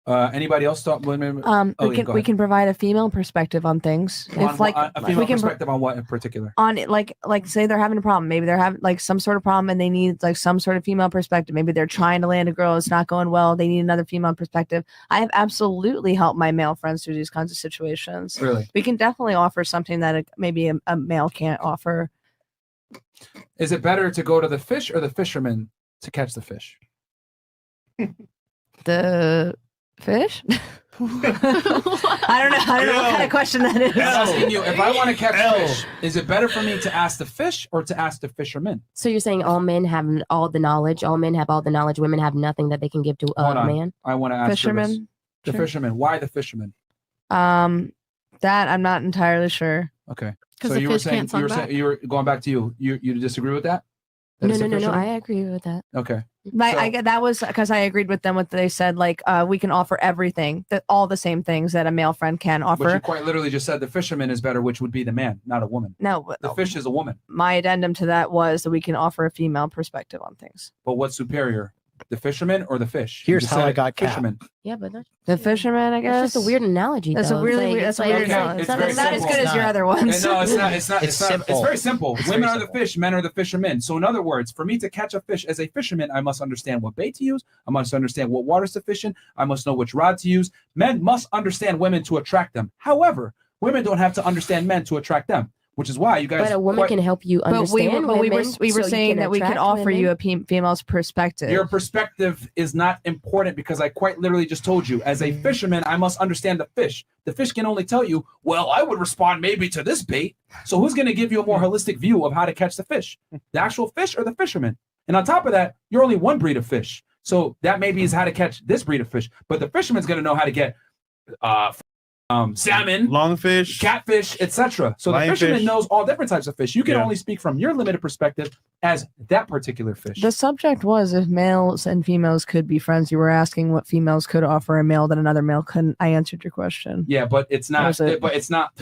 Anybody else thought women? We can provide a female perspective on things. If like a female perspective on what in particular? On it, like say they're having a problem. Maybe they're having like some sort of problem and they need like some sort of female perspective. Maybe they're trying to land a girl, it's not going well. They need another female perspective. I have absolutely helped my male friends through these kinds of situations. Really, we can definitely offer something that maybe a male can't offer. Is it better to go to the fish or the fisherman to catch the fish? The fish? I don't know what kind of question that is. I'm asking you, if I want to catch fish, is it better for me to ask the fish or to ask the fisherman? So you're saying all men have all the knowledge, women have nothing that they can give to a man? I want to ask fisherman. The fisherman. Why the fisherman? That I'm not entirely sure. Okay. So you were saying you were going back to you disagree with that? No. I agree with that. Okay. That was because I agreed with them what they said. Like we can offer everything, all the same things that a male friend can offer. But you quite literally just said the fisherman is better, which would be the man, not a woman. No, the fish is a woman. My addendum to that was that we can offer a female perspective on things. But what's superior? The fisherman or the fish? Here's how I got fisherman. Yeah, but the fisherman, I guess. That's just a weird analogy. That's a really weird. That's weird. It's not as good as your other ones. No, it's not. It's very simple. Women are the fish. Men are the fishermen. So in other words, for me to catch a fish as a fisherman, I must understand what bait to use. I must understand what waters to fish in. I must know which rod to use. Men must understand women to attract them. However, women don't have to understand men to attract them. Which is why you guys. But a woman can help you understand. We were saying that we can offer you a female's perspective. Your perspective is not important because I quite literally just told you, as a fisherman, I must understand the fish. The fish can only tell you, well, I would respond maybe to this bait. So who's going to give you a more holistic view of how to catch the fish? The actual fish or the fisherman? And on top of that, you're only one breed of fish. So that maybe is how to catch this breed of fish. But the fisherman's going to know how to get salmon, longfish, catfish, etc. So the fisherman knows all different types of fish. You can only speak from your limited perspective as that particular fish. The subject was if males and females could be friends. You were asking what females could offer a male that another male couldn't. I answered your question. Yeah, but it's not. But it's not.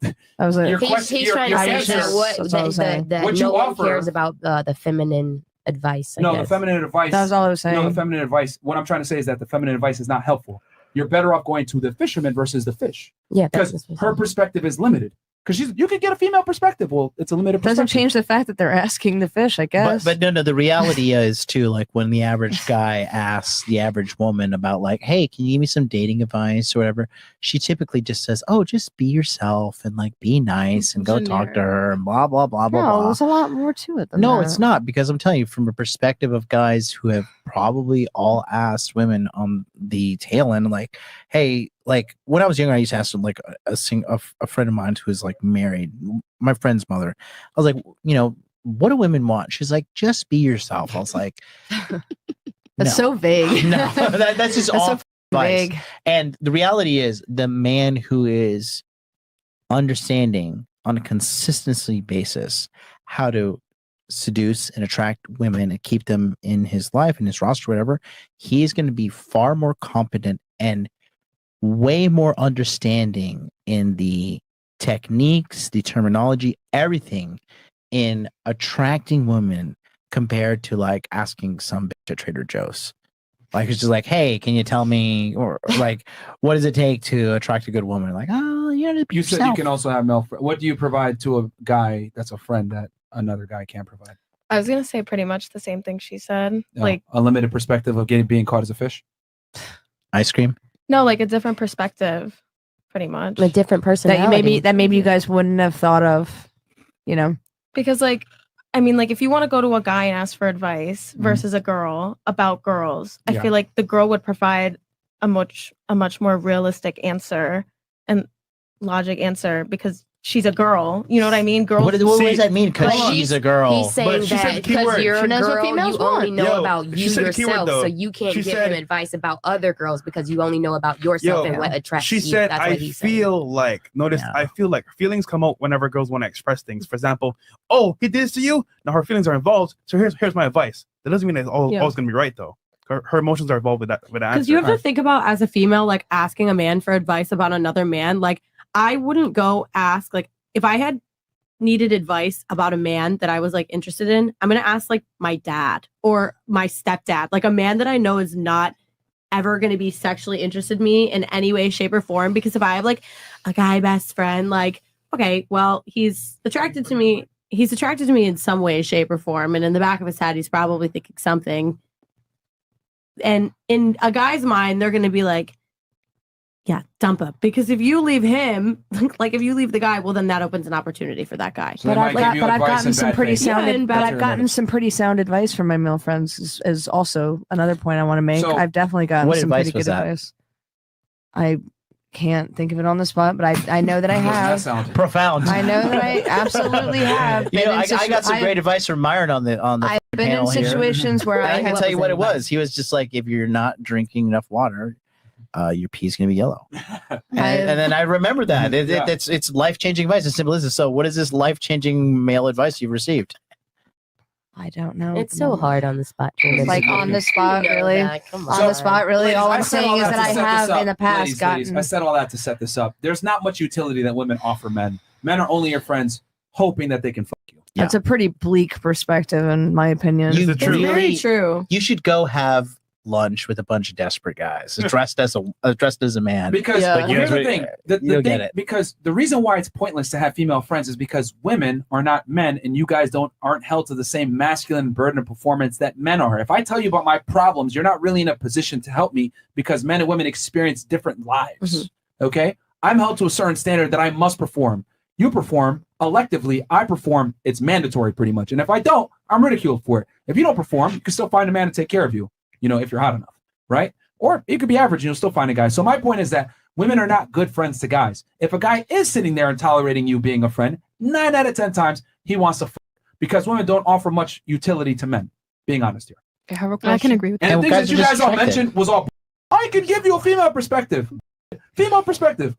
That was it. He's trying to say that no one cares about the feminine advice. The feminine advice. That's all I was saying. No, the feminine advice. What I'm trying to say is that the feminine advice is not helpful. You're better off going to the fisherman versus the fish. Yeah, because her perspective is limited. Because you could get a female perspective. Well, it's a limited perspective. Doesn't change the fact that they're asking the fish, I guess. But no, the reality is too, like when the average guy asks the average woman about like, hey, can you give me some dating advice or whatever? She typically just says, oh, just be yourself and like be nice and go talk to her and blah, blah, blah, blah, blah. There's a lot more to it than No, that. it's not, because I'm telling you, from a perspective of guys who have probably all asked women on the tail end, like, hey, like when I was younger, I used to ask them, like a friend of mine who was like married, my friend's mother. I was like, what do women want? She's like, just be yourself. I was like, that's so vague. No, that's just all advice. Vague. And the reality is, the man who is understanding on a consistency basis how to seduce and attract women and keep them in his life, in his roster, whatever, he's going to be far more competent and way more understanding in the techniques, the terminology, everything in attracting women compared to like asking some bitch at Trader Joe's. Like it's just like, hey, can you tell me, or like, what does it take to attract a good woman? Like, oh, you said you can also have male. What do you provide to a guy that's a friend that another guy can't provide? I was gonna say pretty much the same thing she said. Like a limited perspective of being caught as a fish. Ice cream. No, like a different perspective, pretty much. A different personality. That maybe you guys wouldn't have thought of, Because like, I mean, like if you want to go to a guy and ask for advice versus a girl about girls, I feel like the girl would provide a much more realistic answer and logic answer because she's a girl. You know what I mean? Girls. What does that mean? Because she's a girl. He's saying that because you're a girl, you only know about you yourself, so you can't give him advice about other girls because you only know about yourself and what attracts you. She said, I feel like feelings come out whenever girls want to express things. For example, oh, he did this to you? Now her feelings are involved. So here's my advice. That doesn't mean it's always going to be right, though. Her emotions are involved with that answer. Because you have to think about, as a female, like asking a man for advice about another man, like I wouldn't go ask, like, if I had needed advice about a man that I was like interested in, I'm going to ask like my dad or my stepdad, like a man that I know is not ever going to be sexually interested in me in any way, shape, or form. Because if I have like a guy best friend, like, okay, well, he's attracted to me. He's attracted to me in some way, shape, or form. And in the back of his head, he's probably thinking something. And in a guy's mind, they're going to be like, yeah, dump him. Because if you leave him, like if you leave the guy, well, then that opens an opportunity for that guy. So but I've gotten some pretty sound. But I've gotten some pretty sound advice from my male friends. Is also another point I want to make. So, I've definitely gotten some pretty good advice. I can't think of it on the spot, but I know that I have. That profound. I know that I absolutely have. I got some great advice from Myron on the I've been in situations where I can tell you what it was. He was just like, if you're not drinking enough water, your pee's gonna be yellow. and then I remember that it's life-changing advice. As simple as this. So, what is this life-changing male advice you've received? I don't know. It's so hard on the spot. Like on the spot, really? On the spot, really? All I'm saying is that I have in the past gotten. I said all that to set this up. There's not much utility that women offer men. Men are only your friends, hoping that they can fuck you. That's a pretty bleak perspective, in my opinion. It's very true. You should go have lunch with a bunch of desperate guys dressed as a man. Because here's the thing. Get it. Because the reason why it's pointless to have female friends is because women are not men, and you guys aren't held to the same masculine burden of performance that men are. If I tell you about my problems, you're not really in a position to help me because men and women experience different lives. Mm-hmm. Okay? I'm held to a certain standard that I must perform. You perform electively, I perform, it's mandatory pretty much. And if I don't, I'm ridiculed for it. If you don't perform, you can still find a man to take care of you. You know, if you're hot enough, right? Or you could be average and you'll still find a guy. So my point is that women are not good friends to guys. If a guy is sitting there and tolerating you being a friend, 9 out of 10 times he wants to because women don't offer much utility to men, being honest here. I can agree with that. And the things that you guys all mentioned was all, I can give you a female perspective. Female perspective.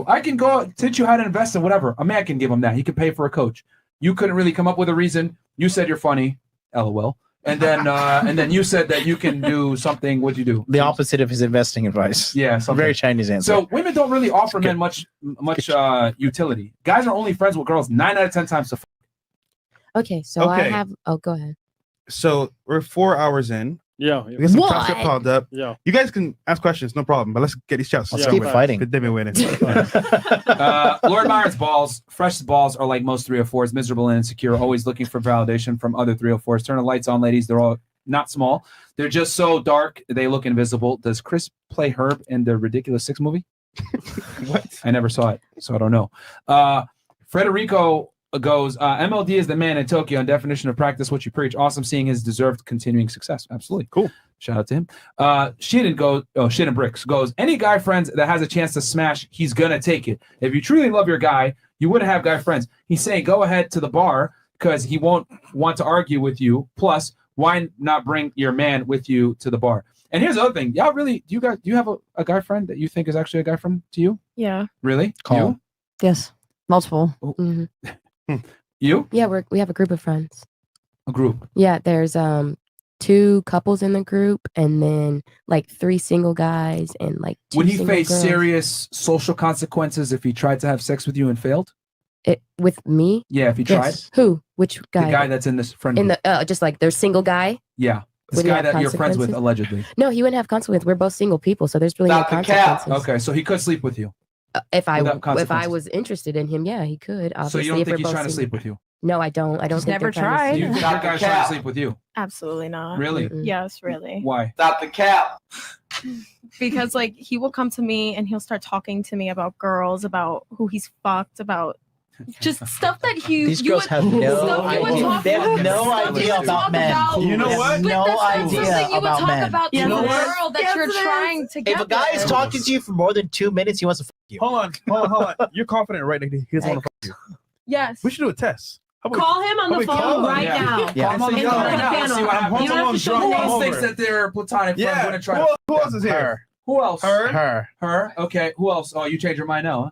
I can go teach you how to invest in whatever. A man can give him that. He can pay for a coach. You couldn't really come up with a reason. You said you're funny. LOL. And then you said that you can do something. What'd you do? The opposite of his investing advice. Yeah, very Chinese answer. So women don't really offer men much utility. Guys are only friends with girls 9 out of 10 times. Okay, so I have. Oh, go ahead. So we're 4 hours in. Yeah. We got some chats that piled up. Yeah. You guys can ask questions, no problem. But let's get these chats. Let's keep fighting. They've been winning. Lord Myron's fresh balls are like most 304s, miserable and insecure, always looking for validation from other 304s. Turn the lights on, ladies. They're all not small. They're just so dark, they look invisible. Does Chris play Herb in the Ridiculous Six movie? What? I never saw it, so I don't know. Frederico goes, MLD is the man in Tokyo and definition of practice what you preach. Awesome seeing his deserved continuing success. Absolutely. Cool. Shout out to him. Shit Bricks goes, any guy friends that has a chance to smash, he's going to take it. If you truly love your guy, you wouldn't have guy friends. He's saying go ahead to the bar because he won't want to argue with you. Plus, why not bring your man with you to the bar? And here's the other thing. Y'all really, do you have a guy friend that you think is actually a guy friend to you? Yeah. Really? Call. You? Yes. Multiple. Mm-hmm. You? Yeah, we have a group of friends. A group? Yeah, there's 2 couples in the group and then like 3 single guys and like 2 Would he single face girls. serious social consequences if he tried to have sex with you and failed? With me? Yeah, if he tried. Yes. Who? Which guy? The guy that's in this friend in group. the just like their single guy? Yeah. This Would he guy have that you're friends with, consequences? allegedly. No, he wouldn't have consequences. We're both single people, so there's really no consequences. Okay, so he could sleep with you. If I consequences. was interested in him, yeah, he could. So you don't think he's trying to sleep with you? No, I don't. I don't think never they're trying tried. to You think your guy's trying to sleep with you? Absolutely not. Really? Mm-mm. Yes, really. Why? Stop the cap. Because like he will come to me and he'll start talking to me about girls, about who he's fucked, about just stuff that These girls have no idea. They have no idea about men. You know what? No idea about men. You know what? girl that you're trying to get If a guy is with. talking to you for more than 2 minutes, he wants to fuck you. Hold on. You're confident, right? He doesn't want to fuck you. Yes. We should do a test. How about Call him on the phone right now. Yeah. Call him on the And phone put right the now. panel. Let's see what happens. You don't have to show Who the else name. thinks that they're platonic friends? Yeah. Gonna try to Who else is here? Who else? Her. Her. Okay. Who else? Oh, you changed your mind now, huh?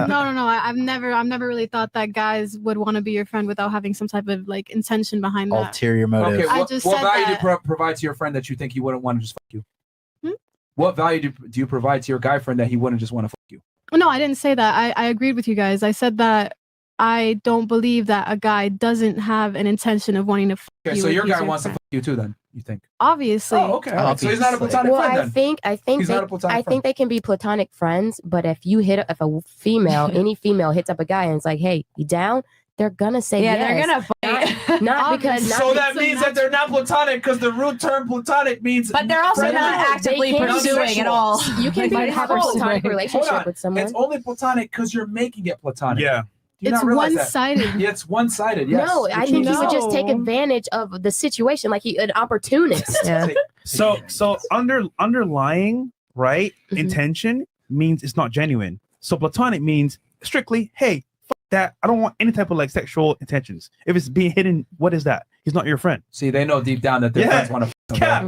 No. I've never really thought that guys would want to be your friend without having some type of like intention behind that. Ulterior motive. Okay. I What just value said do you provide to your friend that you think he wouldn't want to just fuck you? Hmm? What value do you provide to your guy friend that he wouldn't just want to fuck you? No, I didn't say that. I agreed with you guys. I said that I don't believe that a guy doesn't have an intention of wanting to fuck Okay, you. so if your he's guy wants to friend. fuck you too then. You think? Obviously. Oh, okay. All right. So he's not a platonic well, friend. Then. I think they can be platonic friends, but if a female, any female hits up a guy and it's like, "Hey, you down?" They're gonna say yes. They're gonna fight. Not because. So that means that they're not platonic because the root term platonic means. But they're also friendly. not actively pursuing at all. You can have a platonic relationship with someone. It's only platonic because you're making it platonic. Yeah. It's one-sided. Yeah, it's one-sided. Yes. No, I think he would just take advantage of the situation, like an opportunist. Yeah. So underlying right intention means it's not genuine. So platonic means strictly, hey, fuck that. I don't want any type of like sexual intentions. If it's being hidden, what is that? He's not your friend. See, they know deep down that their friends want to.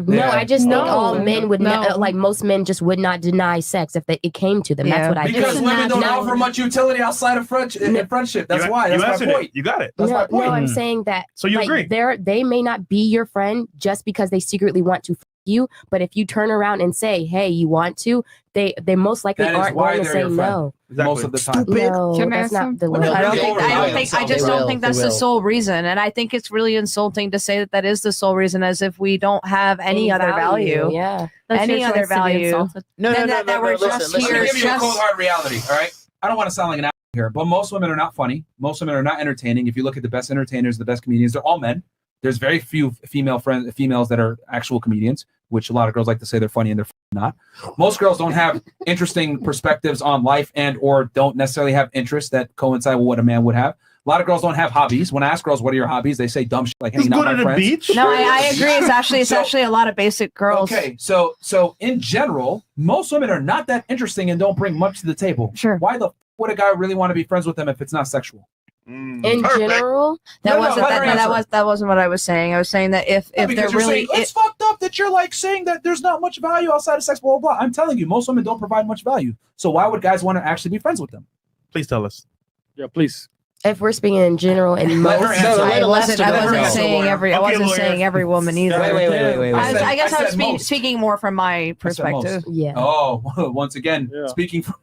No, I just think all men would like most men just would not deny sex if it came to them. That's what I because think. women don't offer much utility outside of friendship. That's why. That's my point. You got it. That's my point. No, I'm saying that. So you agree? They may not be your friend just because they secretly want to you, but if you turn around and say, "Hey, you want to," they most likely aren't going to say no. Exactly. Most of the time. No, that's not the way. I just don't think that's the sole reason, and I think it's really insulting to say that is the sole reason, as if we don't have any other value. Yeah, any other value. No, that we're just here. Let me give you a cold hard reality. All right, I don't want to sound like an asshole here, but most women are not funny. Most women are not entertaining. If you look at the best entertainers, the best comedians, they're all men. There's very few females that are actual comedians, which a lot of girls like to say they're funny and they're not. Most girls don't have interesting perspectives on life and or don't necessarily have interests that coincide with what a man would have. A lot of girls don't have hobbies. When I ask girls, what are your hobbies? They say dumb shit like hanging out with my friends. Beach? No, I agree. It's actually a lot of basic girls. Okay, so in general, most women are not that interesting and don't bring much to the table. Sure. Why the would a guy really want to be friends with them if it's not sexual? In general, that wasn't what I was saying. I was saying that if they're really, it's fucked up that you're like saying that there's not much value outside of sex, blah, blah, blah. I'm telling you, most women don't provide much value. So why would guys want to actually be friends with them? Please tell us. Yeah, please. If we're speaking in general, and I wasn't saying every woman either. Wait. I guess I was speaking more from my perspective. Yeah. Oh, once again, speaking from.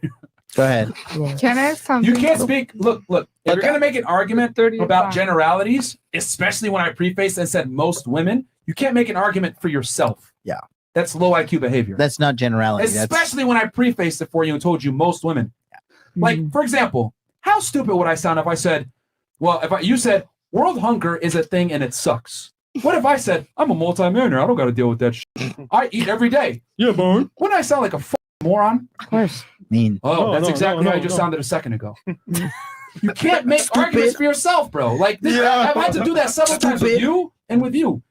Go ahead. Can I have something? You can't speak. Look. If you're gonna make an argument about generalities, especially when I prefaced and said most women, you can't make an argument for yourself. Yeah. That's low IQ behavior. That's not generality. Especially when I prefaced it for you and told you most women. Like, for example, how stupid would I sound if I said, well, you said world hunger is a thing and it sucks. What if I said, I'm a multi-millionaire, I don't got to deal with that shit. I eat every day. Yeah, Bone. Wouldn't I sound like a moron? Of course. Mean. Oh, that's exactly how you just sounded a second ago. You can't make arguments for yourself, bro. Like, I've had to do that several times with you and with you.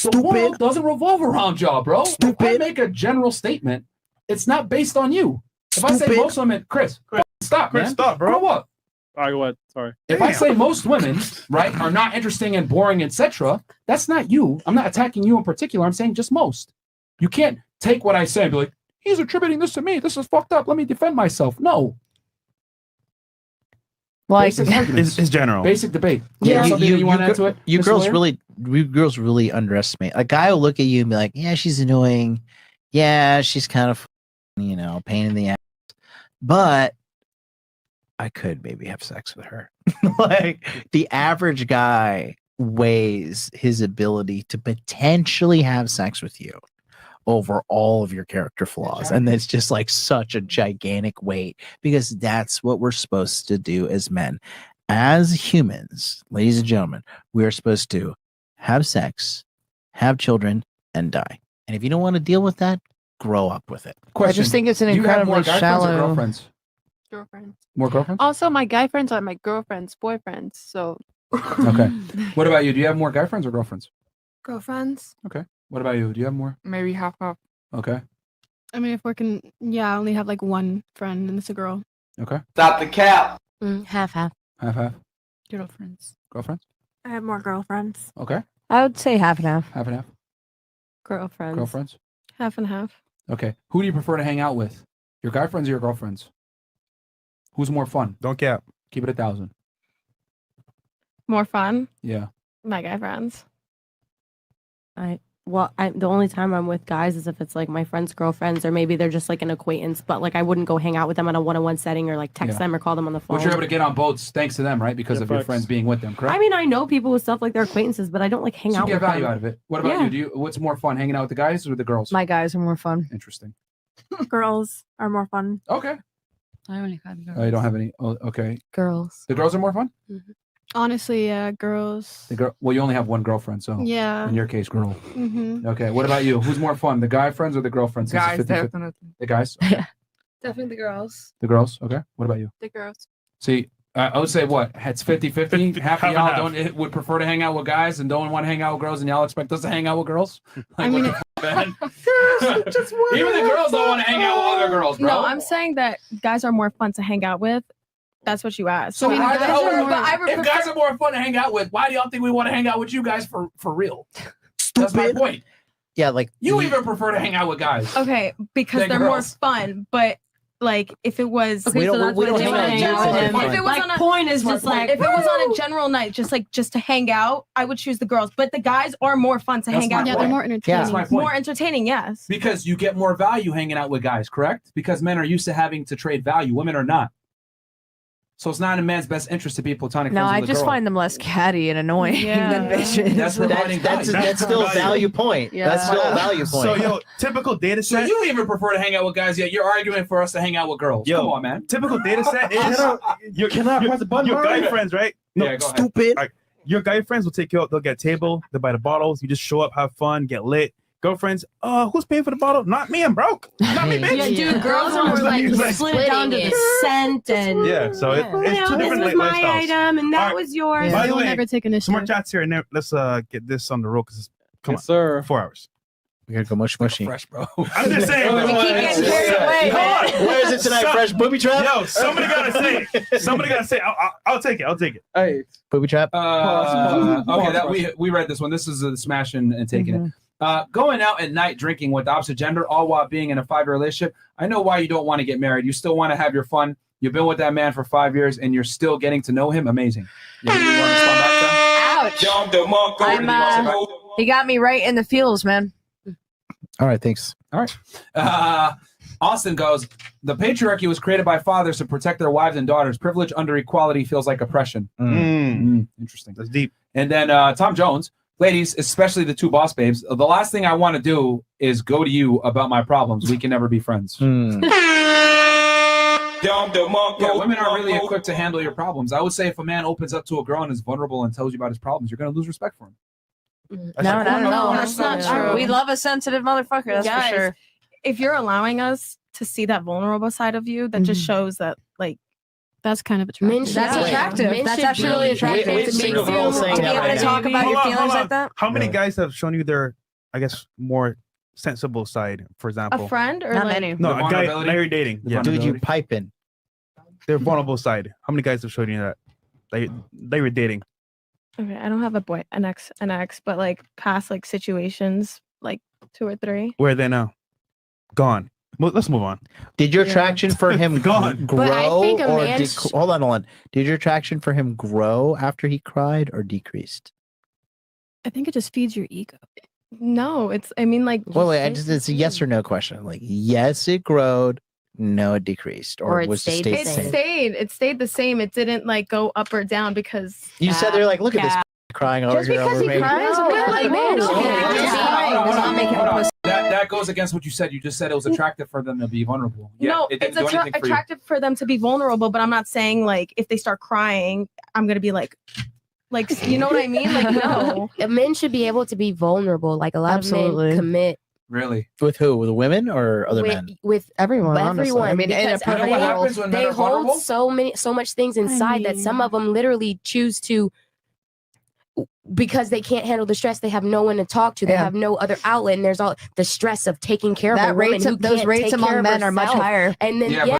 The world doesn't revolve around y'all, bro. If I make a general statement, it's not based on you. If I say most women, Chris, stop, man. Stop, bro. Grow up. All right, go ahead. Sorry. If I say most women, right, are not interesting and boring, etc., that's not you. I'm not attacking you in particular. I'm saying just most. You can't take what I say and be like, he's attributing this to me. This is fucked up. Let me defend myself. No. Well, it's general. Basic debate. Yeah, you want to add to it? You girls really underestimate. A guy will look at you and be like, yeah, she's annoying. Yeah, she's kind of, pain in the ass. But I could maybe have sex with her. Like the average guy weighs his ability to potentially have sex with you over all of your character flaws. And it's just like such a gigantic weight because that's what we're supposed to do as men. As humans, ladies and gentlemen, we are supposed to have sex, have children, and die. And if you don't want to deal with that, grow up with it. I just think it's an incredibly shallow. Girlfriends? More girlfriends? Also, my guy friends are my girlfriend's boyfriends. So. Okay. What about you? Do you have more guy friends or girlfriends? Girlfriends. Okay. What about you? Do you have more? Maybe half. Okay. I mean, if we're I only have like one friend and it's a girl. Okay. Stop the cap. Half. Half. Girlfriends. Girlfriends? I have more girlfriends. Okay. I would say half and half. Half and half. Girlfriends. Girlfriends? Half and half. Okay. Who do you prefer to hang out with? Your guy friends or your girlfriends? Who's more fun? Don't cap. Keep it 1,000. More fun? Yeah. My guy friends. Well, the only time I'm with guys is if it's like my friends' girlfriends, or maybe they're just like an acquaintance. But like, I wouldn't go hang out with them on a one-on-one setting or like text them or call them on the phone. But you're able to get on boats thanks to them, right? Because of your friends being with them, correct? I mean, I know people with stuff like their acquaintances, but I don't like hang out You with get value them. out of it. What about you? What's more fun, hanging out with the guys or the girls? My guys are more fun. Interesting. Girls are more fun. Okay. I only have girls. Oh, you don't have any. Oh, okay. Girls. The girls are more fun. Honestly, yeah, girls. The girl. Well, you only have one girlfriend, so Yeah. In your case, girl. Mm-hmm. Okay. What about you? Who's more fun, the guy friends or the girlfriends? Guys, definitely. The guys. Okay. Definitely the girls. The girls. Okay. What about you? The girls. See, I would say what? It's 50-50. Half of y'all would prefer to hang out with guys and don't want to hang out with girls, and y'all expect us to hang out with girls. Like, I mean, what the fuck, man? Even the girls don't want to hang out with other girls, bro. No, I'm saying that guys are more fun to hang out with. That's what you asked. So why the hell? If guys prefer- are more fun to hang out with, why do y'all think we want to hang out with you guys for real? That's my point. Yeah, like you even prefer to hang out with guys. Okay, because than they're girls. more fun. But like, if it was, We don't hang out with them. If it was Like, on a point is just like, if it was on a general night, just to hang out, I would choose the girls. But the guys are more fun to That's hang my out Yeah, with. they're more entertaining. That's my point. More entertaining, yes. Because you get more value hanging out with guys, correct? Because men are used to having to trade value. Women are not. So it's not in a man's best interest to be platonic No, friends I with a just girl. find them less catty and annoying than bitches. That's providing that's value. still a value point. Yeah. That's still a value point. So yo, typical data So set. you even prefer to hang out with guys, yet you're arguing for us to hang out with girls. Yo, Come on, man. Typical data set is your press the button, your bro? guy friends, right? No, Yeah, go ahead. Stupid. All right. Your guy friends will take you out. They'll get a table. They'll buy the bottles. You just show up, have fun, get lit. Girlfriends, who's paying for the bottle? Not me. I'm broke. Not me, bitch. yeah, dude, girls are more like split it down to the scent and Yeah, so it's two this different was my lifestyles. item and that All right. was yours. By the We'll way, never take some initiative. more chats here, and then let's get this on the road because come Yes, sir. on, 4 hours. We gotta go mushy mushy. Fresh, bro. I'm just saying. We keep getting carried away, Come on. Where is it tonight? Fresh booby trap? Yo, somebody gotta say it. Somebody gotta say it. I'll take it. I'll take it. Hey, Booby trap? Okay, that we read this one. This is a smash and taking it. Going out at night drinking with the opposite gender, all while being in a 5-year relationship. I know why you don't want to get married. You still want to have your fun. You've been with that man for 5 years, and you're still getting to know him. Amazing. You want to respond back to that? Ouch. He got me right in the feels, man. All right, thanks. All right. Austin goes, the patriarchy was created by fathers to protect their wives and daughters. Privilege under equality feels like oppression. Interesting. That's deep. And then Tom Jones, ladies, especially the two boss babes, the last thing I want to do is go to you about my problems. We can never be friends. Yeah, women aren't really equipped to handle your problems. I would say if a man opens up to a girl and is vulnerable and tells you about his problems, you're going to lose respect for him. No, That's not true. We love a sensitive motherfucker, that's Guys, for sure. If you're allowing us to see that vulnerable side of you, that just shows that like That's kind of attractive. Men should- That's Yeah. attractive. Men That's should actually be- really attractive. Wait, to be single girls saying to be that able right to now. talk about your Hold on, feelings hold like on. that. How many guys have shown you their, I guess, more sensible side, for example? a friend or Not like many. No, The a guy vulnerability? that you're dating. The Yeah. Dude, you piping. Their vulnerable side. How many guys have shown you that? They were dating. okay, I don't have an ex, but like past like situations, like 2 or 3. Where are they now? Gone. Let's move on. Did your attraction for him Gone. grow But I think a or man hold on. Did your attraction for him grow after he cried or decreased? I think it just feeds your ego. No, I mean like Wait, it's a yes or no question. Like, yes, it growed. No, it decreased. Or, Or it was it stayed stayed the the same. same? it stayed the same. It didn't like go up or down because You said they're like, look at this crying over just here because over he me. cries, No, we're like, man, no. okay. Does not make him a pussy. That goes against what you said. You just said it was attractive for them to be vulnerable. Yeah, No, it didn't it's do anything for you. attractive for them to be vulnerable, but I'm not saying like if they start crying, I'm gonna be like you know what I mean? Like no. Men should be able to be vulnerable. Like a lot Absolutely. of men commit Really? With who? With the women or other men? with Everyone, honestly. everyone. I mean, in a because perfect You know what they- happens when men they are vulnerable? hold so much things inside that some of them literally choose to, because they can't handle the stress. They have no one to talk to. They Yeah. have no other outlet, and there's all the stress of taking care of a That woman rates who those can't rates take care among of men are much herself. higher. And then Yeah, yeah,